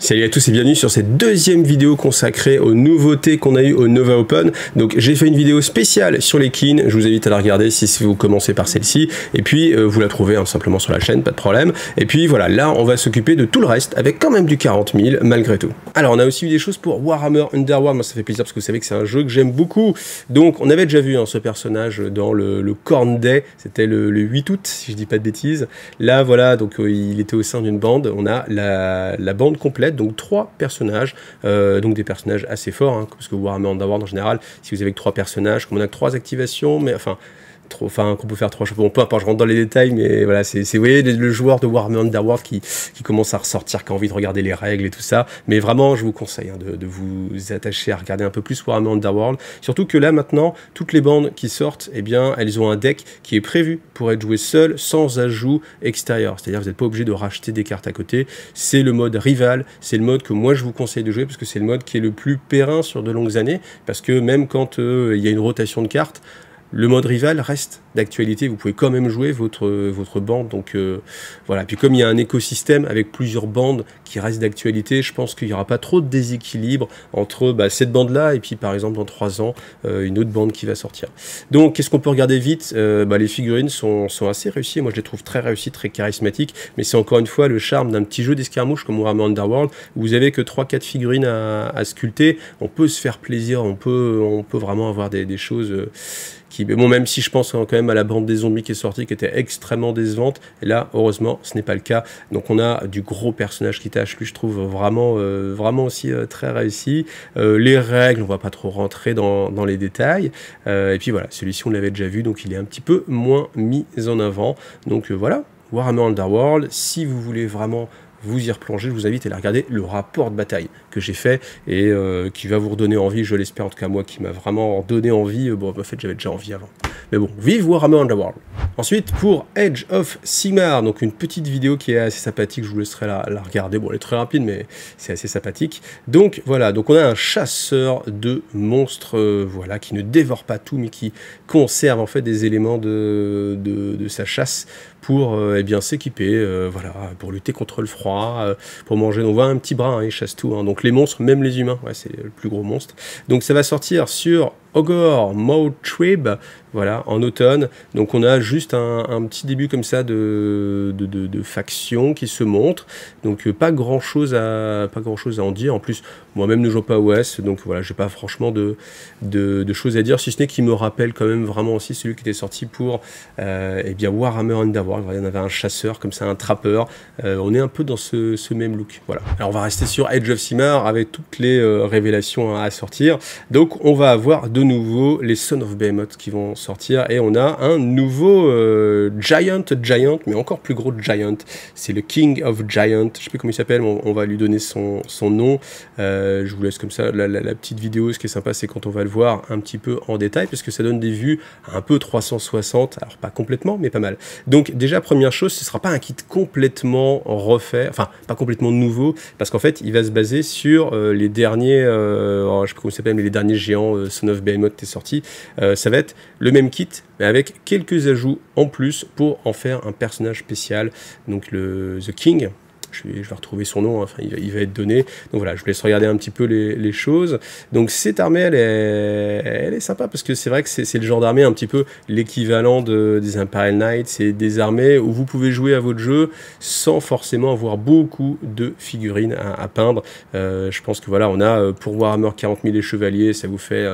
Salut à tous et bienvenue sur cette deuxième vidéo consacrée aux nouveautés qu'on a eues au Nova Open. Donc j'ai fait une vidéo spéciale sur les keys, je vous invite à la regarder si vous commencez par celle-ci. Et puis vous la trouvez simplement sur la chaîne, pas de problème. Et puis voilà, là on va s'occuper de tout le reste avec quand même du 40 000 malgré tout. Alors on a aussi eu des choses pour Warhammer Underworld, moi ça fait plaisir parce que vous savez que c'est un jeu que j'aime beaucoup. Donc on avait déjà vu ce personnage dans le Corn Day, c'était le 8 août si je dis pas de bêtises. Là voilà, donc il était au sein d'une bande, on a la bande complète. Donc 3 personnages, donc des personnages assez forts, hein, parce que Warhammer Underworld en général, si vous avez que 3 personnages, comme on a que 3 activations, mais qu'on peut faire 3 chapeaux, peu importe, je rentre dans les détails, mais voilà, c'est vous voyez, le joueur de Warhammer Underworld qui commence à ressortir, qui a envie de regarder les règles et tout ça, mais vraiment, je vous conseille de vous attacher à regarder un peu plus Warhammer Underworld, surtout que là, maintenant, toutes les bandes qui sortent, eh bien, elles ont un deck qui est prévu pour être joué seul, sans ajout extérieur, c'est-à-dire vous n'êtes pas obligé de racheter des cartes à côté, c'est le mode rival, c'est le mode que moi, je vous conseille de jouer, parce que c'est le mode qui est le plus périn sur de longues années, parce que même quand il y a une rotation de cartes, le mode rival reste d'actualité, vous pouvez quand même jouer votre bande, donc voilà. Puis comme il y a un écosystème avec plusieurs bandes qui restent d'actualité, je pense qu'il n'y aura pas trop de déséquilibre entre cette bande-là et puis par exemple dans 3 ans, une autre bande qui va sortir. Donc qu'est-ce qu'on peut regarder vite? Les figurines sont assez réussies, moi je les trouve très réussies, très charismatiques, mais c'est encore une fois le charme d'un petit jeu d'escarmouche comme Warhammer Underworld, où vous avez que 3-4 figurines à sculpter, on peut se faire plaisir, on peut vraiment avoir des choses... bon, même si je pense quand même à la bande des zombies qui est sortie, qui était extrêmement décevante, et là, heureusement, ce n'est pas le cas. Donc on a du gros personnage qui tâche, lui, je trouve vraiment aussi très réussi. Les règles, on va pas trop rentrer dans les détails. Et puis voilà, celui-ci, on l'avait déjà vu, donc il est un petit peu moins mis en avant. Donc voilà, Warhammer Underworld, si vous voulez vraiment vous y replonger, je vous invite à aller regarder le rapport de bataille que j'ai fait et qui va vous redonner envie, je l'espère en tout cas moi, qui m'a vraiment donné envie. Bon, en fait j'avais déjà envie avant, mais bon, vive Warhammer Underworld. Ensuite pour Age of Sigmar, donc une petite vidéo qui est assez sympathique, je vous laisserai la regarder, bon elle est très rapide mais c'est assez sympathique. Donc voilà, donc on a un chasseur de monstres, voilà, qui ne dévore pas tout mais qui conserve en fait des éléments de sa chasse pour bien s'équiper, voilà, pour lutter contre le froid, pour manger. On voit un petit bras, il chasse tout, donc les monstres, même les humains, ouais, c'est le plus gros monstre. Donc ça va sortir sur Ogor Mawtrib, voilà, en automne. Donc on a juste un petit début comme ça de faction qui se montre. Donc pas grand chose à en dire. En plus, moi-même ne joue pas au OS, donc voilà, j'ai pas franchement de choses à dire, si ce n'est qu'il me rappelle quand même vraiment aussi celui qui était sorti pour Warhammer Underworld. Voilà, il y en avait un chasseur comme ça, un trappeur. On est un peu dans ce même look. Voilà. Alors on va rester sur Age of Sigmar avec toutes les révélations à sortir. Donc on va avoir de nouveau les Sons of Behemoth qui vont sortir et on a un nouveau Giant, mais encore plus gros Giant. C'est le King of Giant. Je sais plus comment il s'appelle, on va lui donner son nom. Je vous laisse comme ça la petite vidéo. Ce qui est sympa, c'est quand on va le voir un petit peu en détail, parce que ça donne des vues un peu 360, alors pas complètement, mais pas mal. Donc déjà, première chose, ce ne sera pas un kit complètement refait, enfin pas complètement nouveau, parce qu'en fait, il va se baser sur les derniers, je sais pas comment ça s'appelle, mais les derniers géants Son of Behemoth est sorti. Ça va être le même kit, mais avec quelques ajouts en plus pour en faire un personnage spécial, donc The King. Je vais retrouver son nom, enfin, il va être donné. Donc voilà, je vous laisse regarder un petit peu les choses. Donc cette armée, elle est sympa, parce que c'est vrai que c'est le genre d'armée un petit peu l'équivalent des Imperial Knights. C'est des armées où vous pouvez jouer à votre jeu sans forcément avoir beaucoup de figurines à peindre. Je pense que voilà, on a pour Warhammer 40 000 les chevaliers, ça vous fait...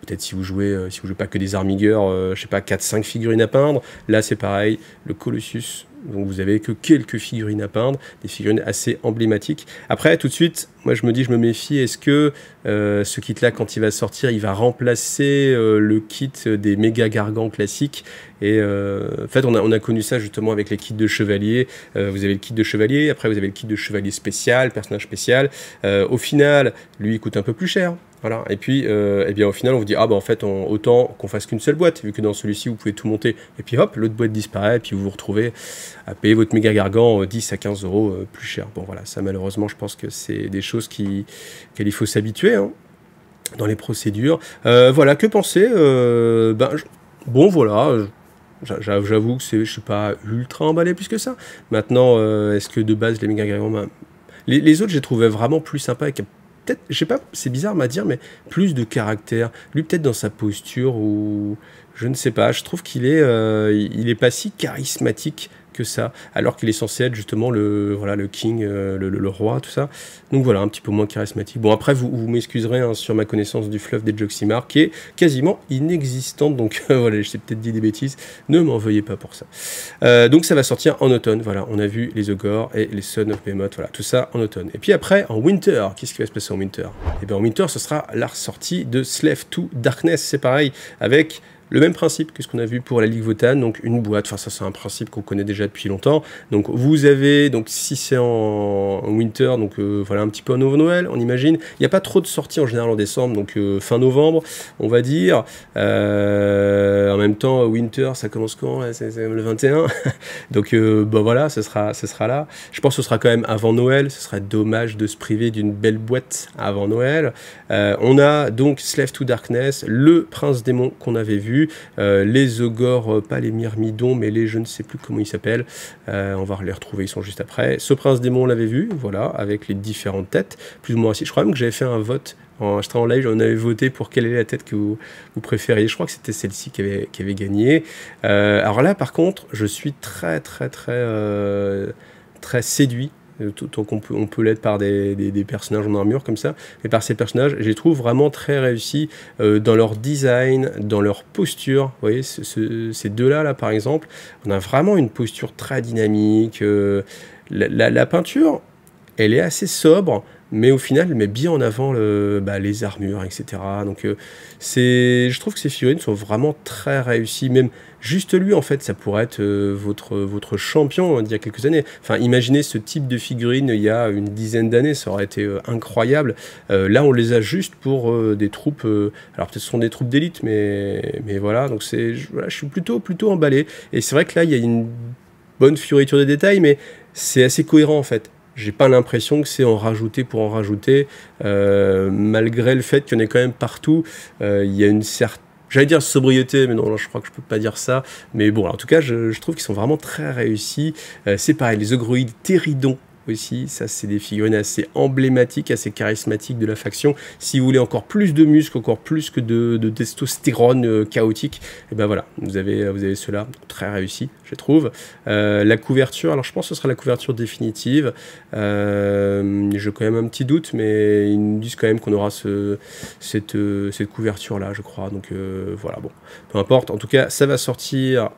peut-être si vous jouez pas que des armigueurs, je sais pas, 4-5 figurines à peindre. Là, c'est pareil, le Colossus. Donc vous avez que quelques figurines à peindre, des figurines assez emblématiques. Après, tout de suite, moi je me méfie, est-ce que ce kit-là, quand il va sortir, il va remplacer le kit des méga gargants classiques? Et en fait, on a connu ça justement avec les kits de chevalier. Vous avez le kit de chevalier, après vous avez le kit de chevalier spécial, personnage spécial. Au final, lui, il coûte un peu plus cher. Voilà. Et puis, au final, on vous dit, en fait, autant qu'on fasse qu'une seule boîte, vu que dans celui-ci, vous pouvez tout monter. Et puis hop, l'autre boîte disparaît, et puis vous vous retrouvez à payer votre méga gargant 10 à 15 euros plus cher. Bon, voilà, ça, malheureusement, je pense que c'est des choses auxquelles il faut s'habituer, hein, dans les procédures. Voilà, que penser? Bon, voilà. J'avoue que je suis pas ultra emballé plus que ça. Maintenant, est-ce que de base, les méga gargants Les autres, je les trouvais vraiment plus sympas, avec peut-être, je sais pas, c'est bizarre à dire, mais plus de caractère. Lui, peut-être dans sa posture, ou je ne sais pas, je trouve qu'il est, il est pas si charismatique que ça, alors qu'il est censé être justement le king, le roi, tout ça. Donc voilà, un petit peu moins charismatique. Bon, après, vous m'excuserez hein, sur ma connaissance du fluff des Joximar, qui est quasiment inexistante, donc voilà, j'ai peut-être dit des bêtises, ne m'en veuillez pas pour ça. Donc ça va sortir en automne, voilà, on a vu les Ogre et les Son of Behemoth, voilà, tout ça en automne. Et puis après, en winter, qu'est-ce qui va se passer en winter? Et bien en winter, ce sera la sortie de Slave to Darkness, c'est pareil, avec le même principe que ce qu'on a vu pour la Ligue Votann, donc une boîte, enfin ça c'est un principe qu'on connaît déjà depuis longtemps. Donc vous avez, donc si c'est en winter, donc voilà un petit peu en Noël, on imagine. Il n'y a pas trop de sorties en général en décembre, donc fin novembre, on va dire. En même temps, winter, ça commence quand? C'est le 21. Donc bah voilà, ce sera là. Je pense que ce sera quand même avant Noël, ce serait dommage de se priver d'une belle boîte avant Noël. On a donc Slave to Darkness, le prince démon qu'on avait vu. Les Ogre, pas les Myrmidons, mais les je ne sais plus comment ils s'appellent. On va les retrouver, ils sont juste après. Ce prince démon, on l'avait vu, voilà, avec les différentes têtes, plus ou moins aussi. Je crois même que j'avais fait un vote en live, on avait voté pour quelle est la tête que vous préfériez. Je crois que c'était celle-ci qui avait gagné. Alors là, par contre, je suis très séduit. Tant qu'on peut l'être par des personnages en armure comme ça, mais par ces personnages, je les trouve vraiment très réussis dans leur design, dans leur posture. Vous voyez, ces deux-là, par exemple, on a vraiment une posture très dynamique. La peinture, elle est assez sobre, mais au final, elle met bien en avant les armures, etc. Donc, je trouve que ces figurines sont vraiment très réussies. Même juste lui, en fait, ça pourrait être votre champion d'il y a quelques années. Enfin, imaginez ce type de figurine il y a une dizaine d'années, ça aurait été incroyable. Là, on les a juste pour des troupes. Alors, peut-être ce sont des troupes d'élite, mais voilà. Donc, je suis plutôt emballé. Et c'est vrai que là, il y a une bonne fioriture de détails, mais c'est assez cohérent, en fait. J'ai pas l'impression que c'est en rajouter pour en rajouter, malgré le fait qu'il y en ait quand même partout. Il y a une certaine, j'allais dire sobriété, mais non, je crois que je peux pas dire ça. Mais bon, en tout cas, je trouve qu'ils sont vraiment très réussis. C'est pareil, les Ogroïdes Théridon aussi, ça c'est des figurines assez emblématiques, assez charismatiques de la faction. Si vous voulez encore plus de muscles, encore plus que de testostérone chaotique, et ben voilà, vous avez cela, très réussi, je trouve. La couverture, alors je pense que ce sera la couverture définitive. J'ai quand même un petit doute, mais ils nous disent quand même qu'on aura cette couverture-là, je crois. Donc voilà, bon, peu importe. En tout cas, ça va sortir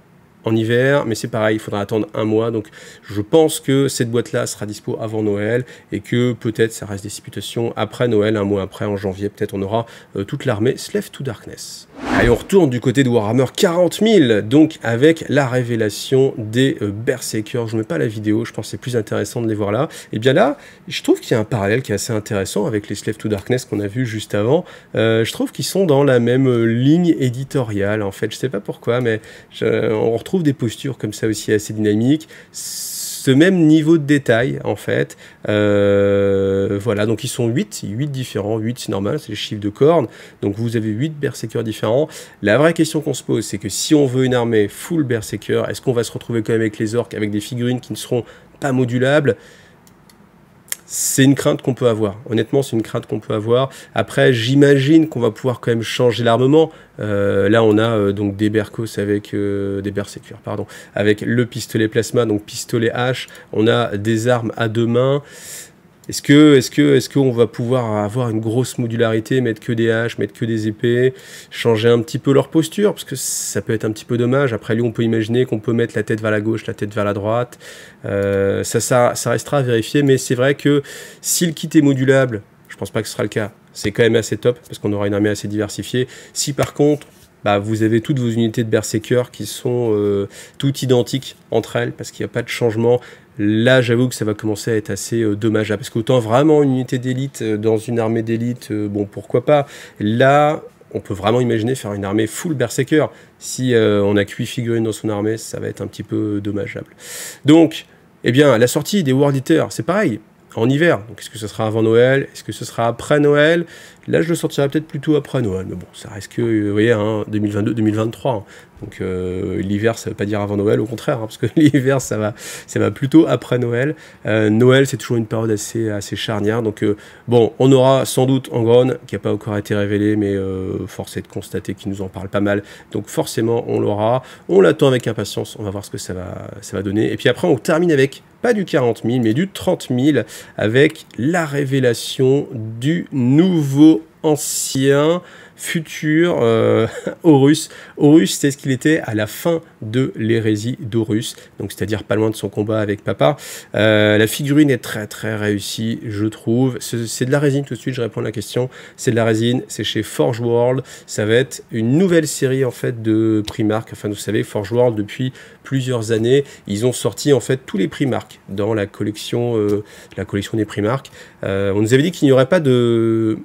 en hiver, mais c'est pareil, il faudra attendre un mois, donc je pense que cette boîte-là sera dispo avant Noël, et que peut-être ça reste des disputations après Noël, un mois après, en janvier, peut-être on aura toute l'armée Slave to Darkness. Allez, on retourne du côté de Warhammer 40 000, donc avec la révélation des Berserkers. Je ne mets pas la vidéo, je pense que c'est plus intéressant de les voir là. Et bien là, je trouve qu'il y a un parallèle qui est assez intéressant avec les Slave to Darkness qu'on a vu juste avant. Je trouve qu'ils sont dans la même ligne éditoriale, en fait. Je ne sais pas pourquoi, mais on retrouve des postures comme ça aussi assez dynamiques. Ce même niveau de détail, en fait. Voilà, donc ils sont 8 différents. 8, c'est normal, c'est les chiffres de cornes. Donc vous avez 8 berserkers différents. La vraie question qu'on se pose, c'est que si on veut une armée full berserker, est-ce qu'on va se retrouver quand même avec les orques, avec des figurines qui ne seront pas modulables? C'est une crainte qu'on peut avoir. Honnêtement, c'est une crainte qu'on peut avoir. Après, j'imagine qu'on va pouvoir quand même changer l'armement. Là, on a donc des Berkos avec des Berserkers, pardon, avec le pistolet plasma, donc pistolet H. On a des armes à deux mains. Est-ce qu'on va pouvoir avoir une grosse modularité, mettre que des haches, mettre que des épées, changer un petit peu leur posture, parce que ça peut être un petit peu dommage. Après lui, on peut imaginer qu'on peut mettre la tête vers la gauche, la tête vers la droite. Ça restera à vérifier, mais c'est vrai que si le kit est modulable, je pense pas que ce sera le cas. C'est quand même assez top, parce qu'on aura une armée assez diversifiée. Si par contre, vous avez toutes vos unités de Berserker qui sont toutes identiques entre elles, parce qu'il n'y a pas de changement. Là, j'avoue que ça va commencer à être assez dommageable, parce qu'autant vraiment une unité d'élite dans une armée d'élite, bon, pourquoi pas. Là, on peut vraiment imaginer faire une armée full Berserker. Si on a que 8 figurines dans son armée, ça va être un petit peu dommageable. Donc, eh bien, la sortie des World Eaters, c'est pareil, en hiver. Donc, est-ce que ce sera avant Noël? Est-ce que ce sera après Noël? Là, je le sortirai peut-être plutôt après Noël. Mais bon, ça reste que, vous voyez, hein, 2022-2023. Hein. Donc l'hiver, ça veut pas dire avant Noël, au contraire, hein, parce que l'hiver, ça va plutôt après Noël. Noël, c'est toujours une période assez charnière. Donc bon, on aura sans doute Angron, qui n'a pas encore été révélé, mais force est de constater qu'il nous en parle pas mal. Donc forcément, on l'aura. On l'attend avec impatience. On va voir ce que ça va donner. Et puis après, on termine avec, pas du 40 000, mais du 30 000, avec la révélation du nouveau ancien futur Horus. Horus, c'est ce qu'il était à la fin de l'hérésie d'Horus, donc c'est-à-dire pas loin de son combat avec Papa. La figurine est très très réussie, je trouve. C'est de la résine, tout de suite je réponds à la question. C'est de la résine, c'est chez Forge World. Ça va être une nouvelle série en fait de Primark. Enfin, vous savez, Forge World, depuis plusieurs années, ils ont sorti en fait tous les Primark dans la collection des Primark. On nous avait dit qu'il n'y aurait pas de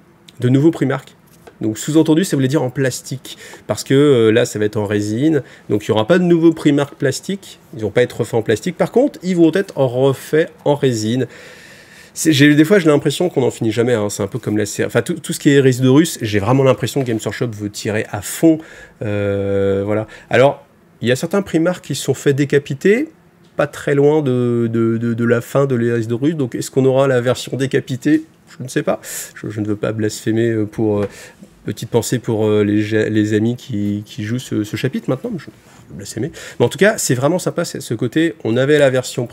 nouveaux Primark. Donc sous-entendu, ça voulait dire en plastique, parce que là, ça va être en résine, donc il n'y aura pas de nouveaux Primark plastique, ils vont pas être refaits en plastique, par contre, ils vont être refaits en résine. Des fois, j'ai l'impression qu'on n'en finit jamais, hein. C'est un peu comme la série, enfin tout ce qui est hérésie d'Horus, j'ai vraiment l'impression que Games Workshop veut tirer à fond, voilà. Alors, il y a certains Primark qui se sont fait décapiter, pas très loin de la fin de l'hérésie d'Horus, donc est-ce qu'on aura la version décapitée? Je ne sais pas, je ne veux pas blasphémer pour... Petite pensée pour les amis qui jouent ce chapitre maintenant, je vais blasphémer. Mais en tout cas, c'est vraiment sympa ce côté. On avait la version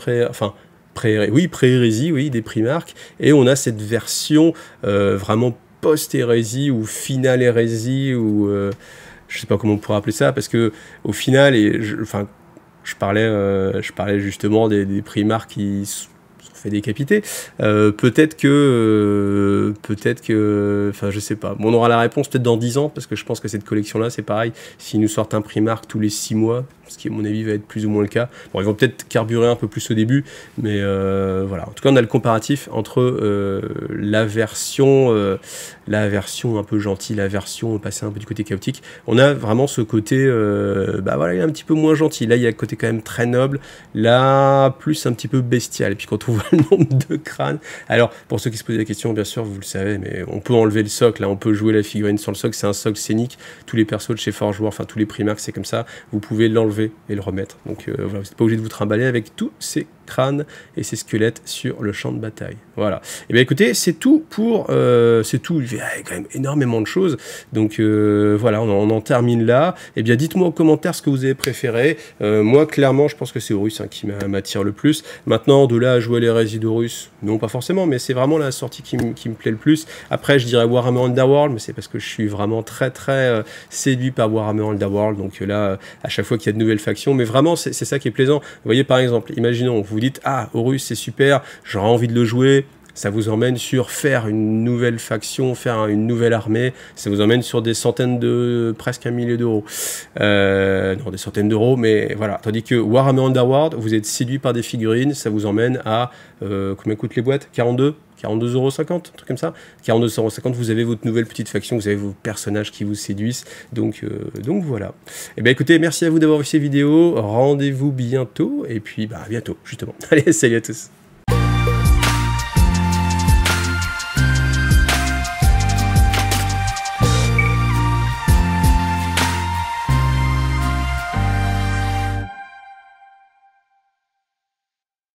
pré-hérésie, oui, des Primark, et on a cette version vraiment post-hérésie ou finale hérésie, ou je sais pas comment on pourrait appeler ça, parce que au final, je parlais justement des Primark qui fait décapiter. Peut-être que, enfin je sais pas. Bon, on aura la réponse peut-être dans 10 ans, parce que je pense que cette collection-là, c'est pareil. S'ils nous sortent un Primark tous les 6 mois, ce qui à mon avis va être plus ou moins le cas. Bon, ils vont peut-être carburer un peu plus au début, mais voilà. En tout cas, on a le comparatif entre la version un peu gentille, la version passée un peu du côté chaotique. On a vraiment ce côté, voilà, il est un petit peu moins gentil. Là, il y a le côté quand même très noble. Là, plus un petit peu bestial. Et puis quand on voit le nombre de crânes. Alors, pour ceux qui se posaient la question, bien sûr, vous le savez, mais on peut enlever le socle, là, on peut jouer la figurine sur le socle, c'est un socle scénique. Tous les persos de chez Forge World, enfin tous les Primark, c'est comme ça. Vous pouvez l'enlever et le remettre. Donc voilà, vous n'êtes pas obligé de vous trimballer avec tous ces crânes et ces squelettes sur le champ de bataille. Voilà. Et bien écoutez, c'est tout pour... c'est tout. Il y a quand même énormément de choses. Donc voilà, on en termine là. Et bien dites-moi en commentaire ce que vous avez préféré. Moi, clairement, je pense que c'est Horus qui m'attire le plus. Maintenant, de là à jouer l'hérésie d'Horus, non pas forcément, mais c'est vraiment la sortie qui me plaît le plus. Après, je dirais Warhammer Underworld, mais c'est parce que je suis vraiment très très séduit par Warhammer Underworld. Donc là, à chaque fois qu'il y a de nouvelles factions, mais vraiment, c'est ça qui est plaisant. Vous voyez, par exemple, imaginons, vous dites, ah, Horus, c'est super, j'aurais envie de le jouer. Ça vous emmène sur faire une nouvelle faction, faire une nouvelle armée. Ça vous emmène sur des centaines presque 1 millier d'euros. Non, des centaines d'euros, mais voilà. Tandis que Warhammer Underworld, vous êtes séduit par des figurines, ça vous emmène à... combien coûtent les boîtes? 42,50 €, un truc comme ça. 42,50 €, vous avez votre nouvelle petite faction, vous avez vos personnages qui vous séduisent. Donc voilà. Et bien écoutez, merci à vous d'avoir vu ces vidéos. Rendez-vous bientôt. Et puis, à bientôt, justement. Allez, salut à tous.